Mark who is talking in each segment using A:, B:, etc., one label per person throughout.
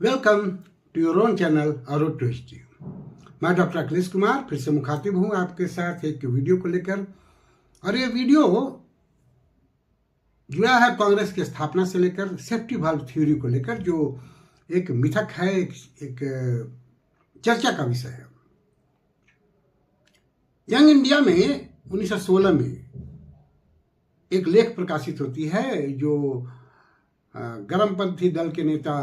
A: Welcome to your own channel a road to history. मैं doctor Akhilesh Kumar फिर से मुखातिब हूँ आपके साथ एक वीडियो को लेकर। और ये वीडियो जुड़ा है कांग्रेस की स्थापना से लेकर सेफ्टी वाल्व थ्योरी को लेकर, जो एक मिथक है, एक चर्चा का विषय है। यंग इंडिया में 1916 में एक लेख प्रकाशित होती है जो गरमपंथी दल के नेता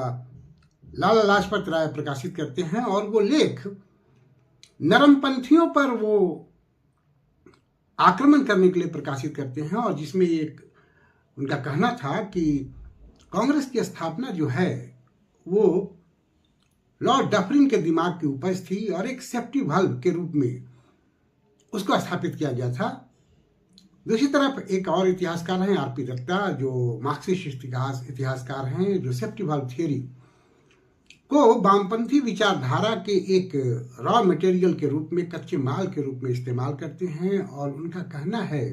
A: लाला लाजपत राय प्रकाशित करते हैं, और वो लेख नरमपंथियों पर वो आक्रमण करने के लिए प्रकाशित करते हैं, और जिसमें एक उनका कहना था कि कांग्रेस की स्थापना जो है वो लॉर्ड डफरिन के दिमाग की उपज थी और एक सेफ्टी वाल्व के रूप में उसको स्थापित किया गया था। दूसरी तरफ एक और इतिहासकार हैं आरपी दत्ता, जो मार्क्सिस्ट इतिहासकार हैं, जो सेफ्टी वाल्व थियोरी को वामपंथी विचारधारा के एक रॉ मटेरियल के रूप में, कच्चे माल के रूप में इस्तेमाल करते हैं। और उनका कहना है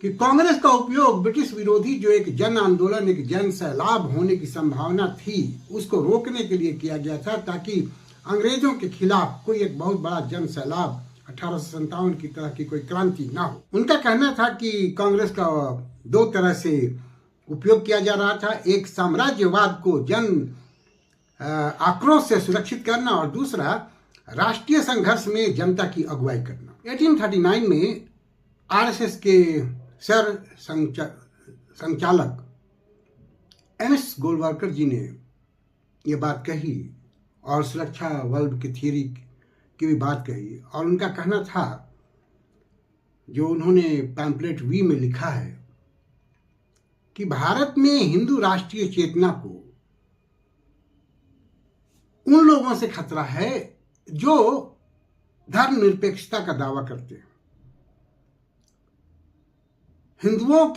A: कि कांग्रेस का उपयोग ब्रिटिश विरोधी जो एक जन आंदोलन, एक जन सैलाब होने की संभावना थी, उसको रोकने के लिए किया गया था, ताकि अंग्रेजों के खिलाफ कोई एक बहुत बड़ा जन सैलाब 1857 की तरह की कोई क्रांति ना हो। उनका कहना था कि कांग्रेस का दो तरह से उपयोग किया जा रहा था, एक साम्राज्यवाद को जन आक्रोश से सुरक्षित करना, और दूसरा राष्ट्रीय संघर्ष में जनता की अगुवाई करना। 1839 में आरएसएस के सर संचालक एमएस गोलवालकर जी ने ये बात कही और सुरक्षा वाल्व की थ्योरी की भी बात कही। और उनका कहना था, जो उन्होंने पैम्पलेट वी में लिखा है, कि भारत में हिंदू राष्ट्रीय चेतना को उन लोगों से खतरा है जो धर्मनिरपेक्षता का दावा करते हैं। हिंदुओं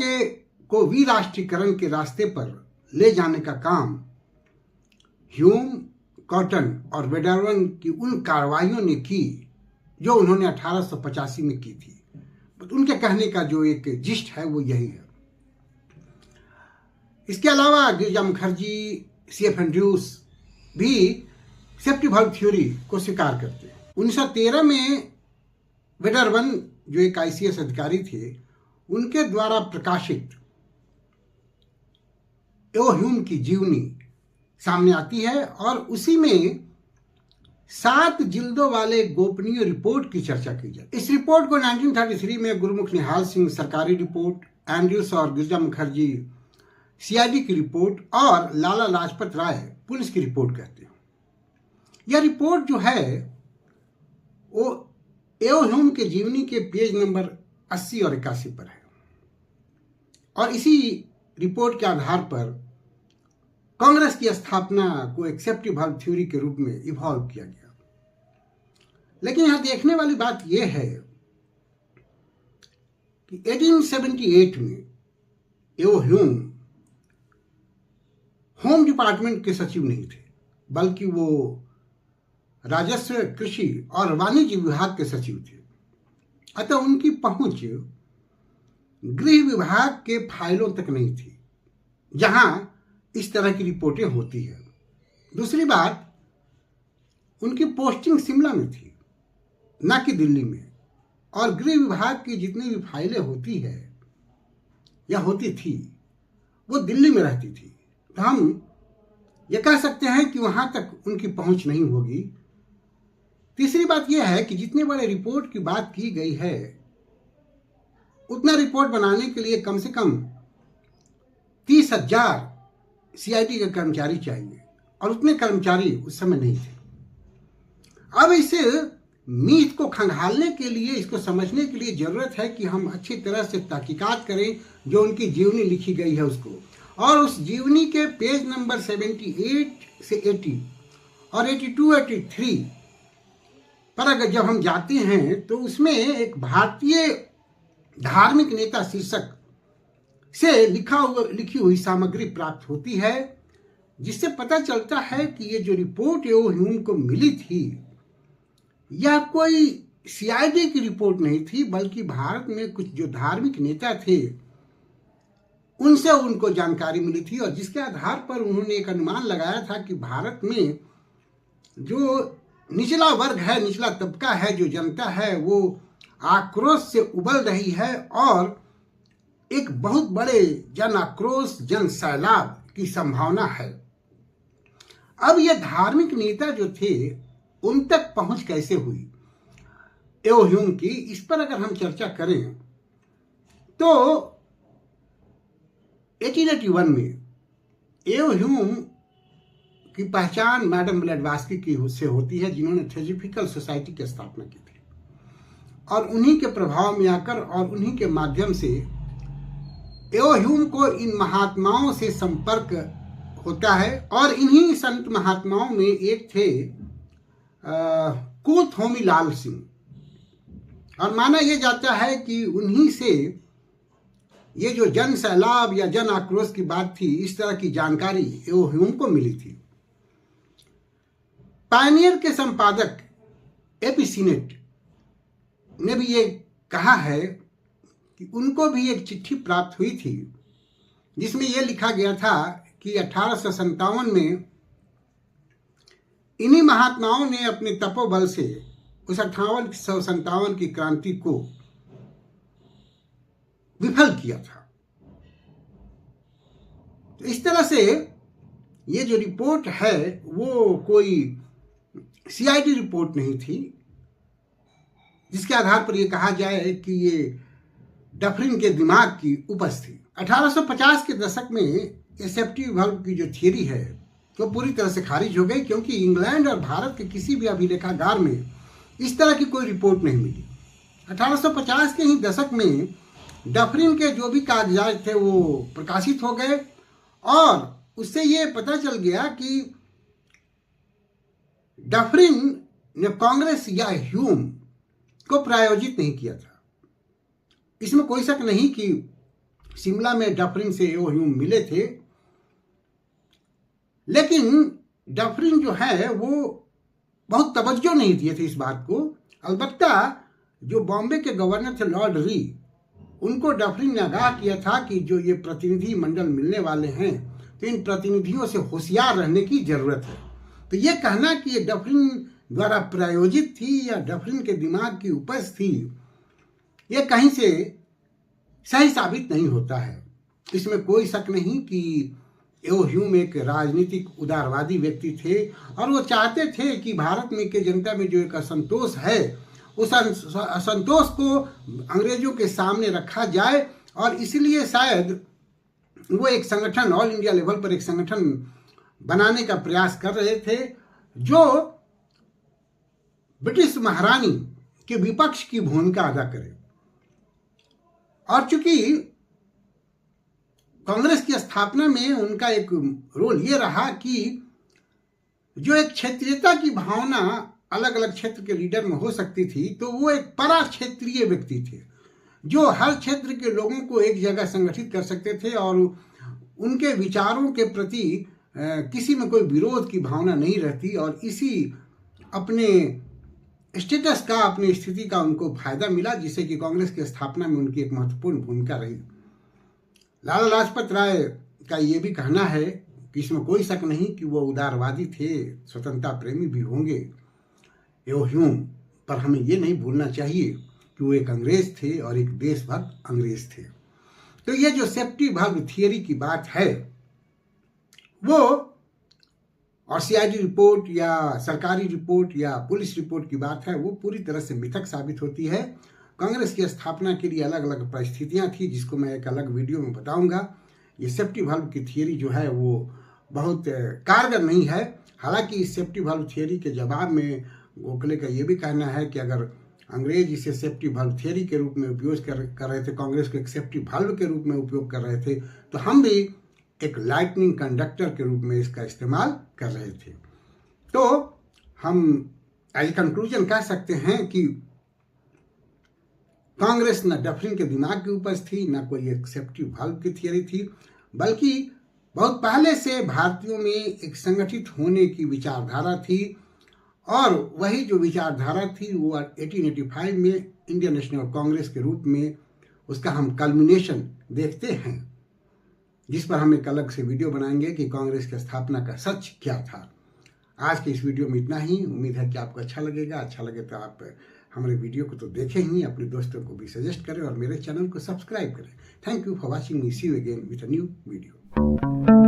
A: को विराष्ट्रीयकरण के रास्ते पर ले जाने का काम ह्यूम, कॉटन और वेडरवन की उन कार्रवाइयों ने की जो उन्होंने 1885 में की थी। उनके कहने का जो एक जिस्ट है वो यही है। इसके अलावा गिरजा मुखर्जी, सीएफ एंड्रूस भी सेफ्टी वाल्व थ्योरी को स्वीकार करते हैं। 1913 में वेडरवन, जो एक आईसीएस अधिकारी थे, उनके द्वारा प्रकाशित एओ ह्यूम की जीवनी सामने आती है, और उसी में 7 जिल्दों वाले गोपनीय रिपोर्ट की चर्चा की जाती है। इस रिपोर्ट को 1933 में गुरुमुख निहाल सिंह सरकारी रिपोर्ट, एंड्रूस और गिरजा मुखर्जी सीआईडी की रिपोर्ट, और लाला लाजपत राय पुलिस की रिपोर्ट कहते हैं। यह रिपोर्ट जो है वो एओ ह्यूम के जीवनी के पेज नंबर 80 और 81 पर है, और इसी रिपोर्ट के आधार पर कांग्रेस की स्थापना को एक सेफ्टी वाल्व थ्योरी के रूप में इवॉल्व किया गया। लेकिन यहां देखने वाली बात यह है कि 1878 में एओ ह्यूम होम डिपार्टमेंट के सचिव नहीं थे, बल्कि वो राजस्व, कृषि और वाणिज्य विभाग के सचिव थे। अतः उनकी पहुंच गृह विभाग के फाइलों तक नहीं थी, जहां इस तरह की रिपोर्टें होती है। दूसरी बात, उनकी पोस्टिंग शिमला में थी, ना कि दिल्ली में, और गृह विभाग की जितनी भी फाइलें होती है या होती थी वो दिल्ली में रहती थी। तो हम ये कह सकते हैं कि वहां तक उनकी पहुंच नहीं होगी। तीसरी बात यह है कि जितने बड़े रिपोर्ट की बात की गई है, उतना रिपोर्ट बनाने के लिए कम से कम 30,000 सीआईडी के कर्मचारी चाहिए, और उतने कर्मचारी उस समय नहीं थे। अब इस मीथ को खंगालने के लिए, इसको समझने के लिए जरूरत है कि हम अच्छी तरह से तहकीकात करें जो उनकी जीवनी लिखी गई है उसको, और उस जीवनी के पेज नंबर 78 से 80 और 82-83 पर अगर जब हम जाते हैं तो उसमें एक भारतीय धार्मिक नेता शीर्षक से लिखी हुई सामग्री प्राप्त होती है, जिससे पता चलता है कि ये जो रिपोर्ट एओ ह्यूम को मिली थी, यह कोई सीआईडी की रिपोर्ट नहीं थी, बल्कि भारत में कुछ जो धार्मिक नेता थे उनसे उनको जानकारी मिली थी और जिसके आधार पर उन्होंने एक अनुमान लगाया था कि भारत में जो निचला वर्ग है, निचला तबका है, जो जनता है, वो आक्रोश से उबल रही है और एक बहुत बड़े जन आक्रोश, जन सैलाब की संभावना है। अब ये धार्मिक नेता जो थे उन तक पहुंच कैसे हुई एओ ह्यूम की, इस पर अगर हम चर्चा करें तो 1881 में एओ ह्यूम की पहचान मैडम ब्लेडवास्की की से होती है, जिन्होंने थियोसॉफिकल सोसाइटी की स्थापना की थी और उन्हीं के प्रभाव में आकर और उन्हीं के माध्यम से एओ ह्यूम को इन महात्माओं से संपर्क होता है और इन्हीं संत महात्माओं में एक थे कोथोमी लाल सिंह, और माना यह जाता है कि उन्हीं से ये जो जन सैलाब या जन आक्रोश की बात थी, इस तरह की जानकारी एओ ह्यूम को मिली थी। पायनियर के संपादक एपी सीनेट ने भी ये कहा है कि उनको भी एक चिट्ठी प्राप्त हुई थी जिसमें यह लिखा गया था कि 1857 में इन्हीं महात्माओं ने अपने तपोबल से उस 1857 की क्रांति को विफल किया था। तो इस तरह से ये जो रिपोर्ट है वो कोई सीआईडी रिपोर्ट नहीं थी जिसके आधार पर यह कहा जाए कि ये डफरिन के दिमाग की उपज थी। 1850 के दशक में ये सेफ्टी वाल्व की जो थियरी है वो पूरी तरह से खारिज हो गई, क्योंकि इंग्लैंड और भारत के किसी भी अभिलेखागार में इस तरह की कोई रिपोर्ट नहीं मिली। 1850 के ही दशक में डफरिन के जो भी कागजात थे वो प्रकाशित हो गए और उससे ये पता चल गया कि डफरिन ने कांग्रेस या ह्यूम को प्रायोजित नहीं किया था। इसमें कोई शक नहीं कि शिमला में डफरिन से एओ ह्यूम मिले थे, लेकिन डफरिन जो है वो बहुत तवज्जो नहीं दिए थे इस बात को। अलबत्ता जो बॉम्बे के गवर्नर थे लॉर्ड री, उनको डफरिन ने आगाह किया था कि जो ये प्रतिनिधि मंडल मिलने वाले हैं तो इन प्रतिनिधियों से होशियार रहने की जरूरत है। तो ये कहना कि ये डफरिन द्वारा प्रायोजित थी या डफरिन के दिमाग की उपज थी, ये कहीं से सही साबित नहीं होता है। इसमें कोई शक नहीं कि एओ ह्यूम एक राजनीतिक उदारवादी व्यक्ति थे और वो चाहते थे कि भारत में के जनता में जो एक असंतोष है उस असंतोष को अंग्रेजों के सामने रखा जाए, और इसलिए शायद वो एक संगठन, ऑल इंडिया लेवल पर एक संगठन बनाने का प्रयास कर रहे थे जो ब्रिटिश महारानी के विपक्ष की भूमिका अदा करे। और चूंकि कांग्रेस की स्थापना में उनका एक रोल ये रहा कि जो एक क्षेत्रीयता की भावना अलग अलग क्षेत्र के लीडर में हो सकती थी, तो वो एक परा क्षेत्रीय व्यक्ति थे जो हर क्षेत्र के लोगों को एक जगह संगठित कर सकते थे और उनके विचारों के प्रति किसी में कोई विरोध की भावना नहीं रहती, और इसी अपने स्टेटस का, अपनी स्थिति का उनको फायदा मिला, जिससे कि कांग्रेस की स्थापना में उनकी एक महत्वपूर्ण भूमिका रही। लाला लाजपत राय का ये भी कहना है कि इसमें कोई शक नहीं कि वो उदारवादी थे, स्वतंत्रता प्रेमी भी होंगे एओ ह्यूम, पर हमें ये नहीं भूलना चाहिए कि वो एक अंग्रेज थे और एक देशभक्त अंग्रेज थे। तो ये जो सेफ्टी वाल्व थियरी की बात है वो, और सीआईडी रिपोर्ट या सरकारी रिपोर्ट या पुलिस रिपोर्ट की बात है, वो पूरी तरह से मिथक साबित होती है। कांग्रेस की स्थापना के लिए अलग अलग परिस्थितियां थी जिसको मैं एक अलग वीडियो में बताऊंगा। ये सेफ्टी वाल्व की थियरी जो है वो बहुत कारगर नहीं है। हालांकि इस सेफ्टी वाल्व थियरी के जवाब में गोखले का ये भी कहना है कि अगर अंग्रेज इसे सेफ्टी वाल्व थियरी के रूप में उपयोग कर रहे थे, कांग्रेस को एक सेफ्टी वाल्व के रूप में उपयोग कर रहे थे, तो हम भी एक लाइटनिंग कंडक्टर के रूप में इसका इस्तेमाल कर रहे थे। तो हम एज कंक्लूजन कह सकते हैं कि कांग्रेस न डफरिन के दिमाग की उपज थी, न कोई एक सेफ्टी वाल्व की थियरी थी, बल्कि बहुत पहले से भारतीयों में एक संगठित होने की विचारधारा थी, और वही जो विचारधारा थी वो 1885 में इंडियन नेशनल कांग्रेस के रूप में उसका हम कल्मिनेशन देखते हैं। जिस पर हम एक अलग से वीडियो बनाएंगे कि कांग्रेस की स्थापना का सच क्या था। आज के इस वीडियो में इतना ही। उम्मीद है कि आपको अच्छा लगेगा। अच्छा लगे तो आप हमारे वीडियो को तो देखें ही, अपने दोस्तों को भी सजेस्ट करें और मेरे चैनल को सब्सक्राइब करें। Thank you for watching me. See you again with a new video.